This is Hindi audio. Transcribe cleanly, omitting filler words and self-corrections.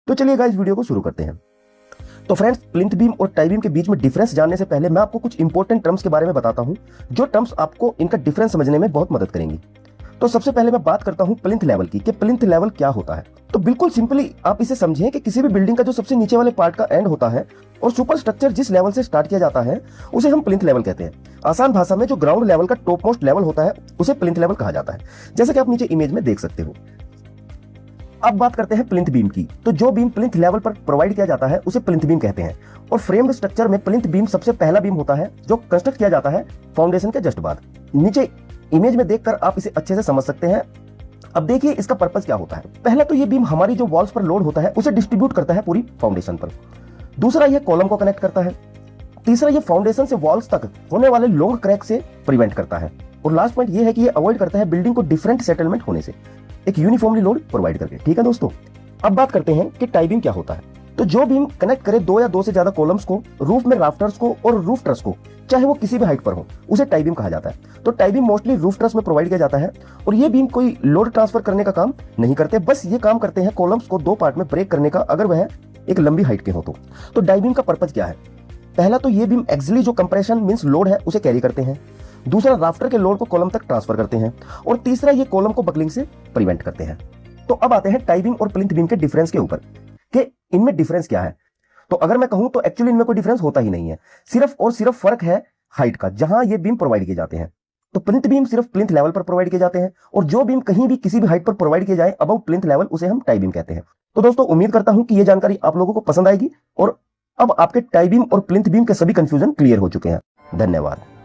तो चलिए गाइस वीडियो को शुरू करते हैं। तो फ्रेंड्स, प्लिंथ बीम और टाई बीम के बीच में डिफरेंस जानने से पहले मैं आपको कुछ इंपॉर्टेंट टर्म्स के बारे में बताता हूं, जो टर्म्स आपको इनका डिफरेंस समझने में बहुत मदद करेंगी। तो सबसे पहले मैं बात करता हूं प्लिंथ लेवल की, कि प्लिंथ लेवल क्या होता है। तो बिल्कुल सिंपली आप इसे समझें कि किसी भी बिल्डिंग का जो सबसे नीचे वाले पार्ट का एंड होता है और सुपर स्ट्रक्चर जिस लेवल से स्टार्ट किया जाता है उसे हम प्लिंथ लेवल कहते हैं। आसान भाषा में जो ग्राउंड लेवल का टॉप मोस्ट लेवल होता है उसे प्लिंथ लेवल कहा जाता है, जैसे कि आप नीचे इमेज में देख सकते हो। अब बात करते हैं प्लिंथ बीम की। तो जो बीम प्लिंथ लेवल पर प्रोवाइड किया जाता है उसे प्लिंथ बीम कहते हैं, और फ्रेम्ड स्ट्रक्चर में प्लिंथ बीम सबसे पहला बीम होता है जो कंस्ट्रक्ट किया जाता है फाउंडेशन के जस्ट बाद। नीचे इमेज में देखकर आप इसे अच्छे से समझ सकते हैं। अब देखिए इसका पर्पस क्या होता है। पहला तो ये बीम हमारी जो वॉल्स पर लोड होता है उसे डिस्ट्रीब्यूट करता है पूरी फाउंडेशन पर। दूसरा ये कॉलम को कनेक्ट करता है। तीसरा ये फाउंडेशन से वॉल्स तक होने वाले लॉन्ग क्रैक से प्रिवेंट करता है। और लास्ट पॉइंट ये है कि ये अवॉइड करता है बिल्डिंग को डिफरेंट सेटलमेंट होने से, एक यूनिफॉर्मली लोड प्रोवाइड करके। ठीक है दोस्तों, अब बात करते हैं कि टाई बीम क्या होता है। तो जो बीम कनेक्ट करे दो या दो से ज्यादा कॉलम्स को, रूफ में राफ्टर्स को और रूफ ट्रस को, चाहे वो किसी भी हाइट पर हो, उसे टाई बीम कहा जाता है। तो tie beam mostly roof truss में प्रोवाइड किया जाता है, और ये बीम कोई लोड ट्रांसफर करने का काम नहीं करते, बस ये काम करते हैं कॉलम्स को दो पार्ट में ब्रेक करने का, अगर वह एक लंबी हाइट के हो तो टाई बीम का पर्पज क्या है। पहला तो ये बीम एक्सिली जो कंप्रेशन मींस लोड है उसे कैरी करते हैं। दूसरा राफ्टर के लोड को कॉलम तक ट्रांसफर करते हैं, और तीसरा ये कॉलम को बकलिंग से प्रिवेंट करते हैं। तो अब आते हैं टाई बीम और प्लिंथ बीम के डिफरेंस के ऊपर, कि इनमें डिफरेंस क्या है। तो अगर मैं कहूं तो एक्चुअली इनमें कोई डिफरेंस होता ही नहीं है, सिर्फ और सिर्फ फर्क है हाइट का, जहां ये बीम प्रोवाइड किए जाते हैं। तो प्लिंथ बीम सिर्फ प्लिंथ लेवल पर प्रोवाइड किए जाते हैं, और जो बीम कहीं भी किसी भी हाइट पर प्रोवाइड किए जाए अबव प्लिंथ लेवल, उसे हम टाई बीम कहते हैं। तो दोस्तों, उम्मीद करता हूं कि ये जानकारी आप लोगों को पसंद आएगी, और अब आपके टाई बीम और प्लिंथ बीम के सभी कंफ्यूजन क्लियर हो चुके हैं। धन्यवाद।